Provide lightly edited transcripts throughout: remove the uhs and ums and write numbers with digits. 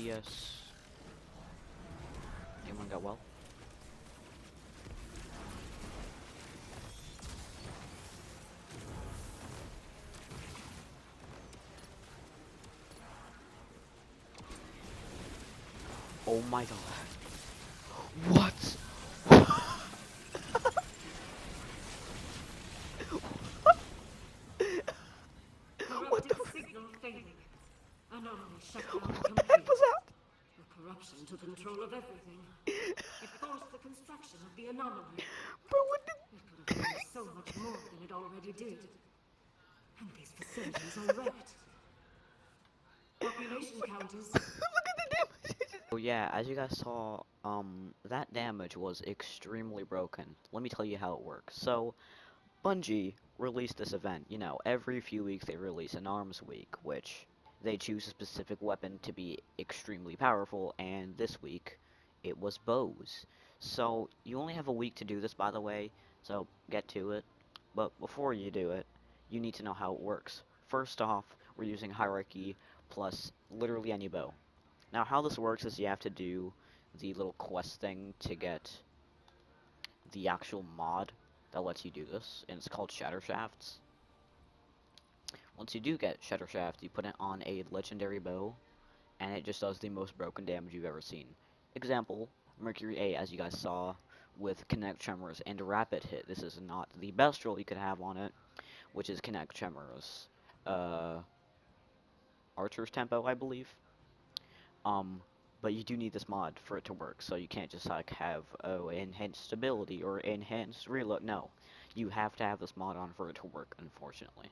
Yes. Anyone got well? Oh my god. What? What the Corrupted frick? signal failing. Anomaly shut down What the heck complete. was that? The corruption took control of everything. It forced the construction of the anomaly. Bro, what the... It could have done so much more than it already did. And these facilities are wrecked. Population count is... Look at the damage! Oh yeah, as you guys saw, that damage was extremely broken. Let me tell you how it works. So, Bungie released this event. You know, every few weeks they release an arms week, which they choose a specific weapon to be extremely powerful, and this week it was bows. So, you only have a week to do this, by the way, so get to it. But before you do it, you need to know how it works. First off, we're using hierarchy plus literally any bow. Now, how this works is you have to do the little quest thing to get the actual mod that lets you do this, and it's called Shatter Shafts. Once you do get Shatter Shaft, you put it on a legendary bow, and it just does the most broken damage you've ever seen. Example, Mercury A, as you guys saw, with Kinetic Tremors and Rapid Hit. This is not the best roll you could have on it, which is Kinetic Tremors. Uh, Archer's Tempo, I believe. Um, but you do need this mod for it to work, so you can't just like have, oh, enhanced stability or enhanced reload. No, you have to have this mod on for it to work, unfortunately.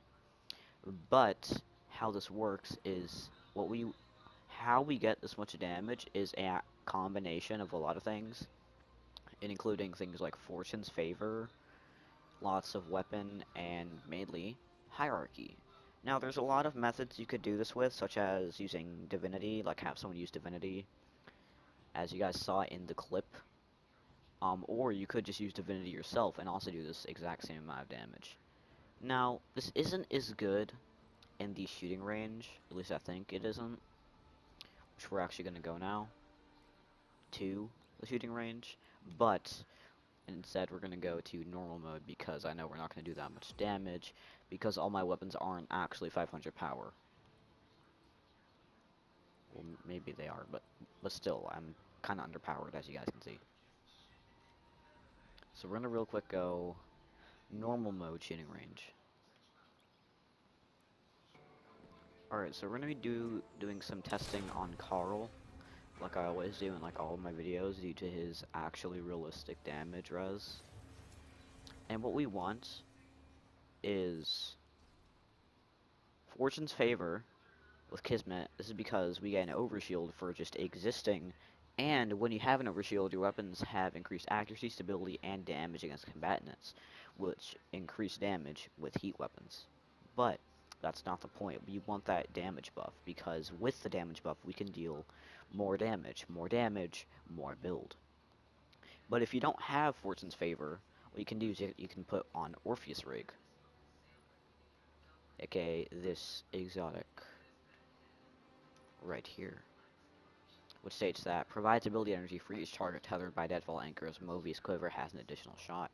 But how this works is how we get this much damage is a combination of a lot of things, including things like Fortune's Favor, lots of weapon, and mainly hierarchy. Now, there's a lot of methods you could do this with, such as using Divinity, like have someone use Divinity, as you guys saw in the clip. Or you could just use Divinity yourself and also do this exact same amount of damage. Now, this isn't as good in the shooting range, at least I think it isn't, which we're actually going to go now to the shooting range, but instead we're going to go to normal mode because I know we're not going to do that much damage because all my weapons aren't actually 500 power. Well, maybe they are, but still, I'm kind of underpowered as you guys can see. So we're going to real quick go normal mode shooting range. Alright, so we're going to be doing some testing on Carl, like I always do in like all of my videos due to his actually realistic damage res. And what we want is Fortune's Favor with Kismet. This is because we get an overshield for just existing, and when you have an overshield, your weapons have increased accuracy, stability, and damage against combatants, which increase damage with heat weapons. But that's not the point. We want that damage buff, because with the damage buff, we can deal more damage, more build. But if you don't have Fortune's Favor, what you can do is you can put on Orpheus Rig, aka this exotic right here, which states that provides ability energy for each target tethered by deadfall anchors. Mobius Quiver has an additional shot.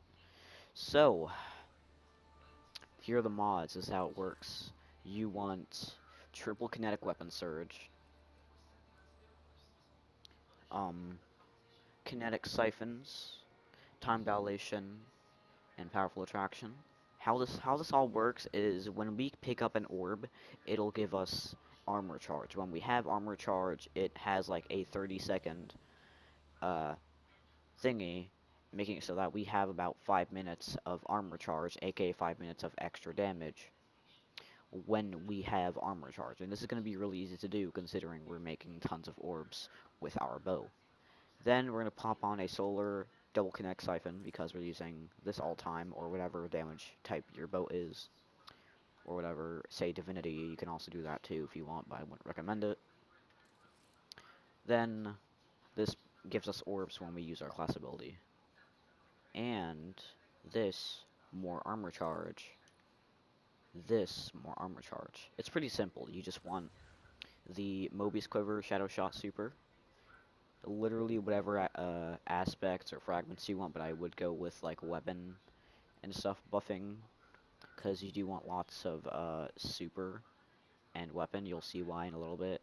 So, here are the mods. This is how it works. You want triple kinetic weapon surge, um, kinetic siphons, time dilation, and powerful attraction. How this all works is when we pick up an orb, it'll give us armor charge. When we have armor charge, it has like a 30-second uh, thingy, making it so that we have about 5 minutes of armor charge, aka 5 minutes of extra damage, when we have armor charge. And this is going to be really easy to do considering we're making tons of orbs with our bow. Then we're going to pop on a solar double connect siphon because we're using this all time, or whatever damage type your bow is, or whatever, say divinity. You can also do that too if you want, but I wouldn't recommend it. Then this gives us orbs when we use our class ability. And this, more armor charge. This, more armor charge. It's pretty simple. You just want the Mobius Quiver Shadow Shot Super. Literally whatever aspects or fragments you want, but I would go with like weapon and stuff buffing, because you do want lots of super and weapon. You'll see why in a little bit.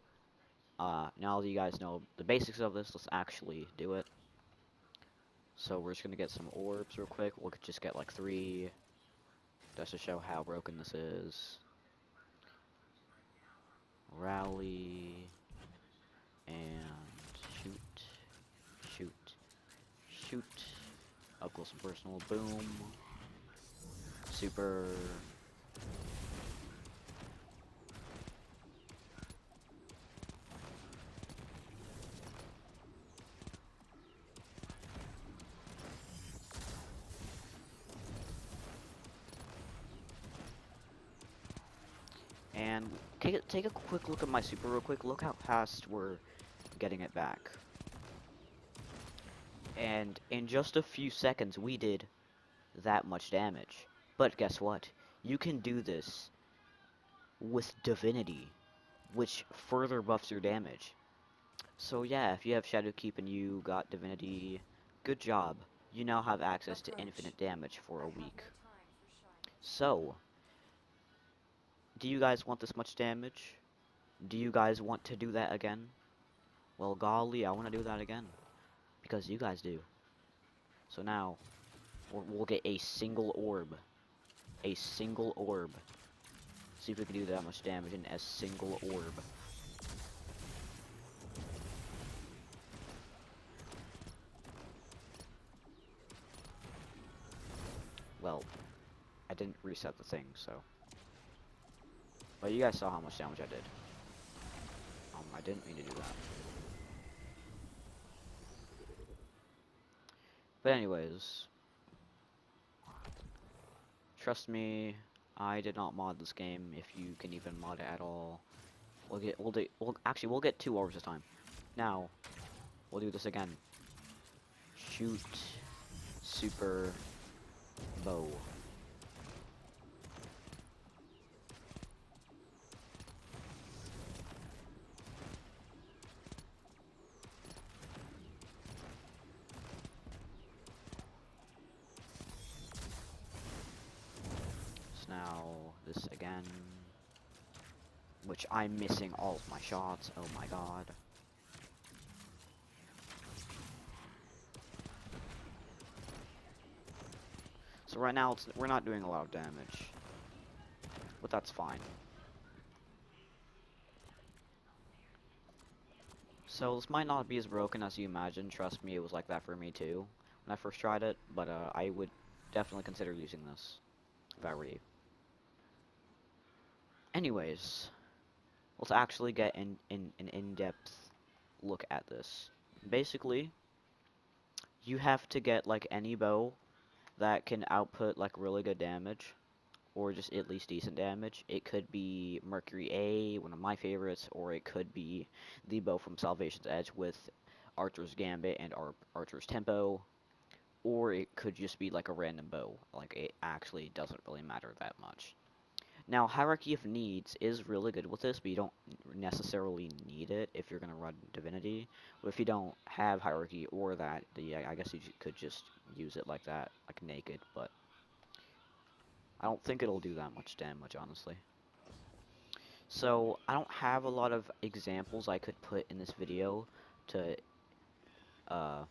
Now that you guys know the basics of this, let's actually do it. So we're just gonna get some orbs real quick. We'll just get like 3, just to show how broken this is. Rally and shoot, shoot, shoot. Up close and personal. Boom. Super. And take a quick look at my super real quick. Look how fast we're getting it back. And in just a few seconds, we did that much damage. But guess what? You can do this with Divinity, which further buffs your damage. So yeah, if you have Shadowkeep and you got Divinity, good job. You now have access to infinite damage for a week. So, do you guys want this much damage? Do you guys want to do that again? Well, golly, I want to do that again. Because you guys do. So now, we'll get a single orb. A single orb. See if we can do that much damage in a single orb. Well, I didn't reset the thing, so. But you guys saw how much damage I did. I didn't mean to do that. But anyways, trust me, I did not mod this game. If you can even mod it at all, we'll get 2 orbs this time. Now, we'll do this again. Shoot, super, bow. So now this again, which I'm missing all of my shots. Oh my god. So right now we're not doing a lot of damage, but that's fine. So this might not be as broken as you imagine. Trust me, it was like that for me too when I first tried it, but I would definitely consider using this if I were you. Anyways, let's actually get an in-depth look at this. Basically, you have to get like any bow that can output like really good damage, or just at least decent damage. It could be Mercury A, one of my favorites, or it could be the bow from Salvation's Edge with Archer's Gambit and Archer's Tempo, or it could just be like a random bow. Like, it actually doesn't really matter that much. Now, Hierarchy of Needs is really good with this, but you don't necessarily need it if you're going to run Divinity. But if you don't have Hierarchy or that, I guess you could just use it like that, like naked, but I don't think it'll do that much damage, honestly. So, I don't have a lot of examples I could put in this video to uh,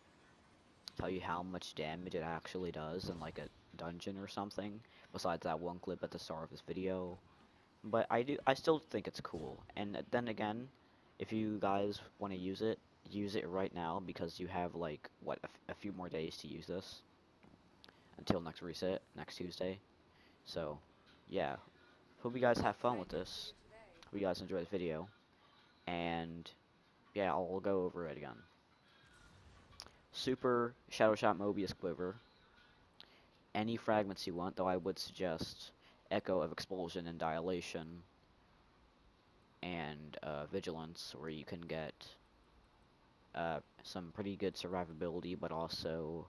tell you how much damage it actually does in like a dungeon or something, besides that one clip at the start of this video. But I still think it's cool. And then again, if you guys want to use it right now, because you have like, what, a few more days to use this until next reset, next Tuesday. So, yeah. Hope you guys have fun with this. Hope you guys enjoy this video. And, yeah, I'll go over it again. Super Shadow Shot Mobius Quiver. Any fragments you want, though I would suggest Echo of Expulsion and Dilation, and Vigilance, where you can get some pretty good survivability, but also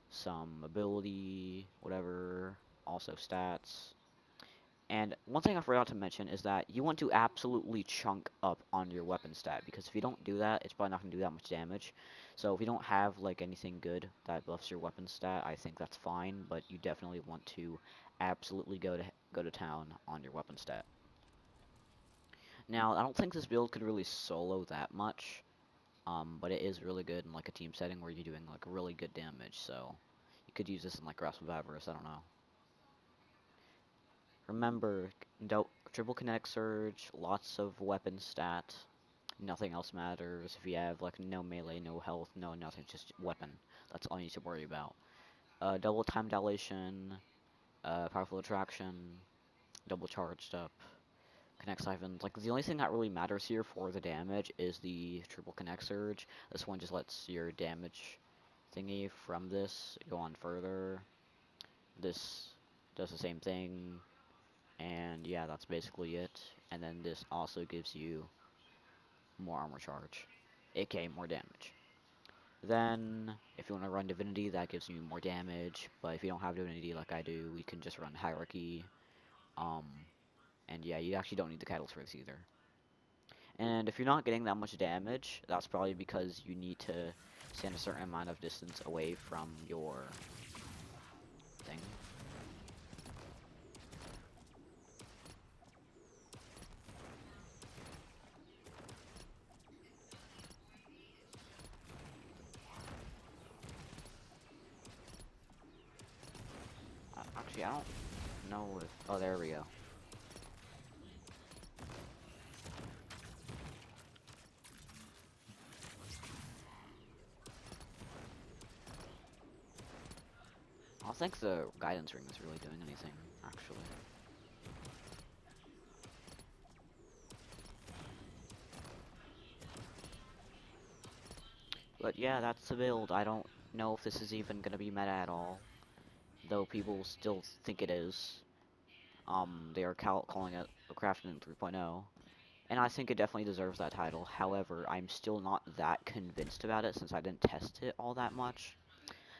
some ability, whatever, also stats. And one thing I forgot to mention is that you want to absolutely chunk up on your weapon stat, because if you don't do that, it's probably not going to do that much damage. So if you don't have like anything good that buffs your weapon stat, I think that's fine, but you definitely want to absolutely go to town on your weapon stat. Now, I don't think this build could really solo that much, but it is really good in like a team setting where you're doing like really good damage, so you could use this in like Grasp of Avarice, I don't know. Remember, triple kinetic surge, lots of weapon stat, nothing else matters. If you have like no melee, no health, no nothing, just weapon. That's all you need to worry about. Double time dilation, powerful attraction, double charged up, connect siphon. Like the only thing that really matters here for the damage is the triple connect surge. This one just lets your damage thingy from this go on further. This does the same thing, and yeah, that's basically it. And then this also gives you more armor charge, aka more damage. Then, if you want to run Divinity, that gives you more damage, but if you don't have Divinity like I do, we can just run Hierarchy. Um, and yeah, you actually don't need the Catalyst for this either. And if you're not getting that much damage, that's probably because you need to stand a certain amount of distance away from your thing. Actually, I don't know if... Oh, there we go. I don't think the guidance ring is really doing anything, actually. But yeah, that's the build. I don't know if this is even gonna be meta at all, though people still think it is. They are calling it a Craftening 3.0, and I think it definitely deserves that title. However, I'm still not that convinced about it since I didn't test it all that much,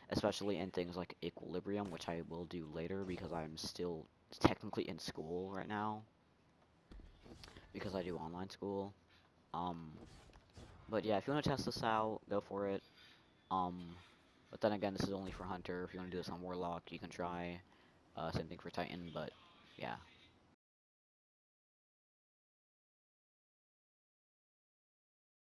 especially in things like Equilibrium, which I will do later because I'm still technically in school right now because I do online school. Um, but yeah, if you want to test this out, go for it. Um, but then again, this is only for Hunter. If you want to do this on Warlock, you can try. Same thing for Titan, but yeah.